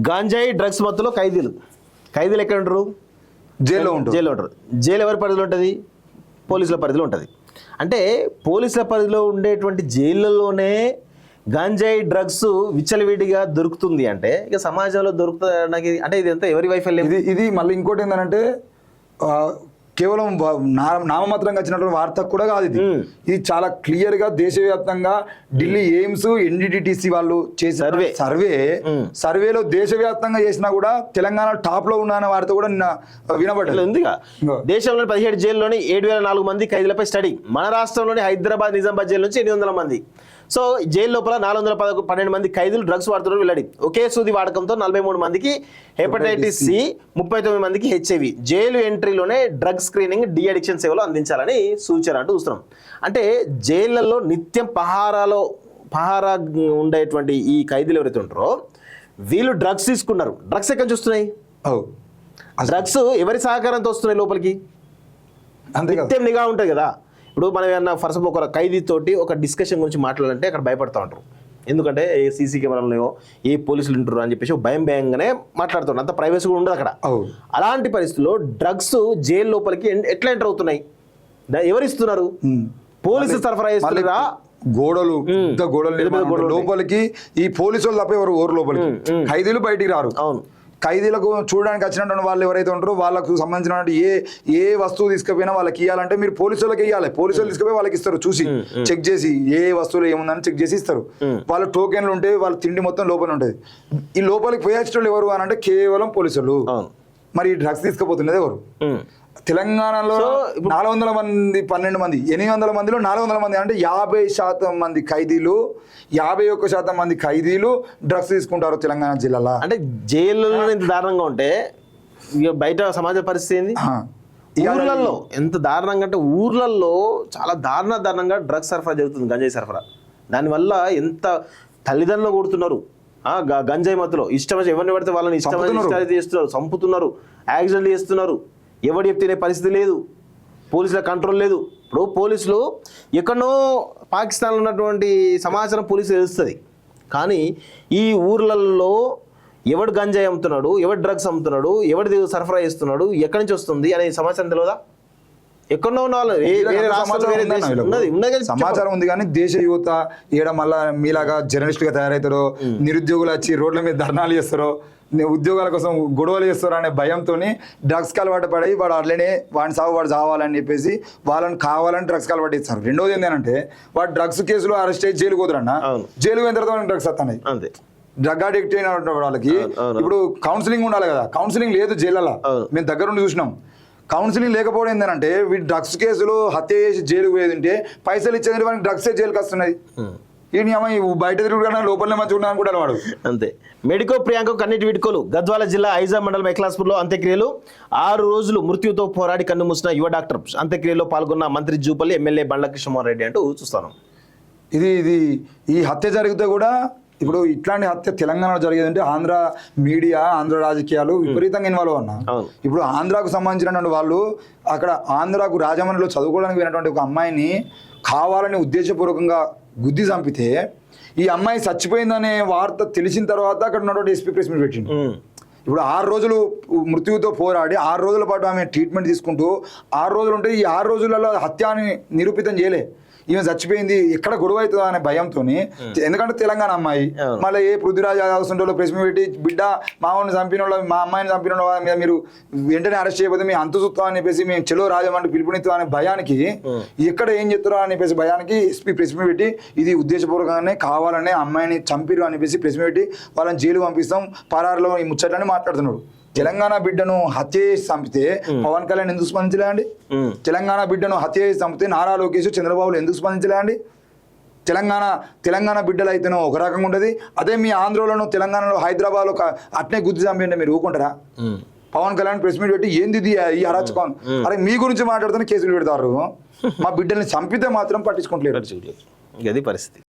గాంజాయి drugs మత్తులో ఖైదీలు ఎక్కడ ఉంటారు? జైల్లో ఉంటారు. జైలు ఎవరి పరిధిలో ఉంటుంది? పోలీసుల పరిధిలో ఉంటుంది. అంటే పోలీసుల పరిధిలో ఉండేటువంటి జైళ్ళలోనే గాంజాయి డ్రగ్స్ విచ్చలవిడిగా దొరుకుతుంది అంటే ఇక సమాజంలో దొరుకుతుంది అంటే ఇది ఎంత ఎవరి వైఫల్యం? ఇది మళ్ళీ ఇంకోటి ఏంటంటే కేవలం నామమాత్రంగా వచ్చినటువంటి వార్త కూడా కాదు. ఇది చాలా క్లియర్ గా దేశవ్యాప్తంగా ఢిల్లీ ఎయిమ్స్ ఎన్డిటిసి వాళ్ళు చేసిన సర్వేలో దేశవ్యాప్తంగా చేసినా కూడా తెలంగాణ టాప్ లో ఉన్న వార్త కూడా నిన్న వినబడ్డది. ఉందిగా దేశంలోని 17 జైల్లోని 7,004 మంది ఖైదీలపై స్టడీ. మన రాష్ట్రంలోని హైదరాబాద్ నిజామాబాద్ జైలు నుంచి 800 మంది. సో జైలు లోపల 412 మంది ఖైదీలు డ్రగ్స్ వాడుతున్నారు వెల్లడి. ఒకే సూది వాడకంతో 43 మందికి హెపటైటిస్ సి, 39 మందికి హెచ్ఐవి. జైలు ఎంట్రీలోనే డ్రగ్ స్క్రీనింగ్, డి అడిక్షన్ సేవలు అందించాలని సూచన అంటూ చూస్తున్నాం. అంటే జైళ్లలో నిత్యం పహారా ఉండేటువంటి ఈ ఖైదీలు ఎవరైతే ఉంటారో వీళ్ళు డ్రగ్స్ తీసుకున్నారు. డ్రగ్స్ ఎక్కడ చూస్తున్నాయి? డ్రగ్స్ ఎవరి సహకారంతో వస్తున్నాయి లోపలికి? నిత్యం నిఘా ఉంటుంది కదా. ఇప్పుడు మనం ఏమన్నా ఫస్ట్ ఒక ఖైదీతోటి ఒక డిస్కషన్ గురించి మాట్లాడాలంటే అక్కడ భయపడుతూ ఉంటారు. ఎందుకంటే ఏ సీసీ కెమెరాలు ఏ పోలీసులు ఉంటారు అని చెప్పేసి భయంగానే మాట్లాడుతున్నారు. అంత ప్రైవసీ కూడా ఉండదు అక్కడ. అలాంటి పరిస్థితుల్లో డ్రగ్స్ జైలు లోపలికి ఎట్లా ఎంటర్ అవుతున్నాయి? ఎవరు ఇస్తున్నారు? పోలీసులు సరఫరా చేస్తున్నారా? గోడలు లోపలికి ఈ పోలీసులు తప్ప ఎవరు లోపలికి, ఖైదీలు బయటికి రారు. అవును, ఖైదీలకు చూడడానికి వచ్చినటువంటి వాళ్ళు ఎవరైతే ఉంటారో వాళ్ళకు సంబంధించిన ఏ వస్తువు తీసుకుపోయినా వాళ్ళకి ఇవ్వాలంటే మీరు పోలీసులకు ఇవ్వాలి. పోలీసులు తీసుకుపోయి వాళ్ళకి ఇస్తారు, చూసి చెక్ చేసి ఏ వస్తువులు ఏముందని చెక్ చేసి ఇస్తారు. వాళ్ళ టోకెన్లు ఉంటే వాళ్ళ తిండి మొత్తం లోపల ఉంటుంది. ఈ లోపలికి పోయేటోళ్ళు ఎవరు అని అంటే కేవలం పోలీసులు. మరి డ్రగ్స్ తీసుకుపోతున్నది ఎవరు? తెలంగాణలో 400 మంది 12 మంది 800 మందిలో 400 మంది అంటే 50% మంది ఖైదీలు, 51% మంది ఖైదీలు డ్రగ్స్ తీసుకుంటారు తెలంగాణ జిల్లాలో. అంటే జైల్లో ఇంత దారుణంగా ఉంటే ఇక బయట సమాజ పరిస్థితి ఏంది? ఊర్లలో ఎంత దారుణంగా అంటే ఊర్లలో చాలా దారుణంగా డ్రగ్స్ సరఫరా జరుగుతుంది, గంజాయి సరఫరా. దానివల్ల ఎంత తల్లిదండ్రులు కొడుతున్నారు గంజాయి మత్తులో. ఇష్టం ఎవరిని పడితే వాళ్ళని ఇష్టం చేస్తున్నారు, చంపుతున్నారు, యాక్సిడెంట్లు చేస్తున్నారు. ఎవరు చెప్తే పరిస్థితి లేదు, పోలీసుల కంట్రోల్ లేదు. ఇప్పుడు పోలీసులు ఎక్కడో పాకిస్తాన్లో ఉన్నటువంటి సమాచారం పోలీసులు తెలుస్తుంది, కానీ ఈ ఊర్లలో ఎవడు గంజాయి అమ్ముతున్నాడు, ఎవడు డ్రగ్స్ అమ్ముతున్నాడు, ఎవడు సరఫరా చేస్తున్నాడు, ఎక్కడి నుంచి వస్తుంది అనే సమాచారం తెలియదా? ఎక్కడో ఉన్న వాళ్ళు సమాచారం ఉంది, కానీ దేశ యువత ఏడ మళ్ళా మీలాగా జర్నలిస్టుగా తయారవుతారో, నిరుద్యోగులు వచ్చి రోడ్ల మీద ధర్నాలు చేస్తారో, ఉద్యోగాల కోసం గొడవలు చేస్తారు అనే భయంతో డ్రగ్స్కి అలవాటు పడి వాడు అట్లనే వాడిని వాడు చావాలని చెప్పేసి వాళ్ళని కావాలని డ్రగ్స్కి అలవాటు ఇస్తారు. రెండోది ఏంటంటే వాడు డ్రగ్స్ కేసులో అరెస్ట్ అయ్యి జైలు పోతారన్న, జైలు పోయిన తర్వాత డ్రగ్స్ వస్తున్నాయి. డ్రగ్ అడిక్ట్ అయిన వాళ్ళకి ఇప్పుడు కౌన్సిలింగ్ ఉండాలి కదా, కౌన్సిలింగ్ లేదు జైళ్ళలో. మేము దగ్గర నుండి చూసినాం. కౌన్సిలింగ్ లేకపోవడం ఏంటంటే వీటి డ్రగ్స్ కేసులు హత్య చేసి జైలుకు పోయేది ఉంటే పైసలు ఇచ్చేది వాడికి డ్రగ్సే జైలుకి వస్తున్నాయి. బయట తిరుగుతున్నా లోపలనే మంచిగా ఉన్నాను కూడా వాడు అంతే. మెడికో ప్రియాంక కన్నీటి వీడ్కోలు. గద్వాల జిల్లా ఐజా మండలం ఎక్లాస్పూర్లో అంత్యక్రియలు. 6 రోజులు మృత్యుతో పోరాడి కన్ను మూసిన యువ డాక్టర్. అంత్యక్రియలో పాల్గొన్న మంత్రి జూపల్లి, ఎమ్మెల్యే బండ్ల కిషోర్ రెడ్డి అంటూ చూస్తాను. ఈ హత్య జరిగితే కూడా ఇప్పుడు ఇట్లాంటి హత్య తెలంగాణలో జరిగేదంటే ఆంధ్ర మీడియా, ఆంధ్ర రాజకీయాలు విపరీతంగా ఇన్వాల్వ్ అన్నా. ఇప్పుడు ఆంధ్రాకు సంబంధించినటువంటి వాళ్ళు అక్కడ ఆంధ్రాకు రాజమండ్రిలో చదువుకోవడానికి పోయినటువంటి ఒక అమ్మాయిని కావాలని ఉద్దేశపూర్వకంగా గుద్ది చంపితే ఈ అమ్మాయి చచ్చిపోయిందనే వార్త తెలిసిన తర్వాత అక్కడ ఉన్నటువంటి ఎస్పీ ప్రెస్ మీట్ పెట్టిండు. ఇప్పుడు 6 రోజులు మృత్యువుతో పోరాడి 6 రోజుల పాటు ఆమె ట్రీట్మెంట్ తీసుకుంటూ 6 రోజులు ఉంటే ఈ 6 రోజులలో హత్యాన్ని నిరూపితం చేయలే. ఈమె చచ్చిపోయింది ఎక్కడ గొడవ అవుతుందో అనే భయంతో, ఎందుకంటే తెలంగాణ అమ్మాయి మళ్ళీ ఏ పృథ్వీరాజ్ యాదవ్ ప్రెస్ మీట్ పెట్టి బిడ్డ మామూలు చంపిన వాళ్ళు, మా అమ్మాయిని చంపిన వాళ్ళ మీద మీరు వెంటనే అరెస్ట్ చేయకపోతే మేము అంతు చూస్తాం అని చెప్పేసి మేము చెలో రాజమండ్రి పిలుపునిస్తాం అనే భయానికి, ఎక్కడ ఏం చెప్తారో అని చెప్పేసి భయానికి ఎస్పీ ప్రెస్ మీట్ పెట్టి ఇది ఉద్దేశపూర్వకంగానే కావాలనే అమ్మాయిని చంపిరు అని చెప్పేసి ప్రెస్ మీట్ పెట్టి వాళ్ళని జైలు పంపిస్తాం పరారులో ఈ ముచ్చట్లని మాట్లాడుతున్నాడు. తెలంగాణ బిడ్డను హత్య చేసి చంపితే పవన్ కళ్యాణ్ ఎందుకు స్పందించలే అండి? తెలంగాణ బిడ్డను హత్య చేసి చంపితే నారా లోకేష్, చంద్రబాబులు ఎందుకు స్పందించలే అండి? తెలంగాణ బిడ్డలు అయితేనో ఒక రకంగా ఉంటుంది, అదే మీ ఆంధ్రలోనూ తెలంగాణలో హైదరాబాద్లో అట్నే గుర్తు చంపండి మీరు ఊరుకుంటారా? పవన్ కళ్యాణ్ ప్రెస్ మీట్ పెట్టి ఏంది ఈ అరాచకం, అరే మీ గురించి మాట్లాడుతున్న కేసులు పెడతారు, మా బిడ్డల్ని చంపితే మాత్రం పట్టించుకుంటలేరు. అది పరిస్థితి.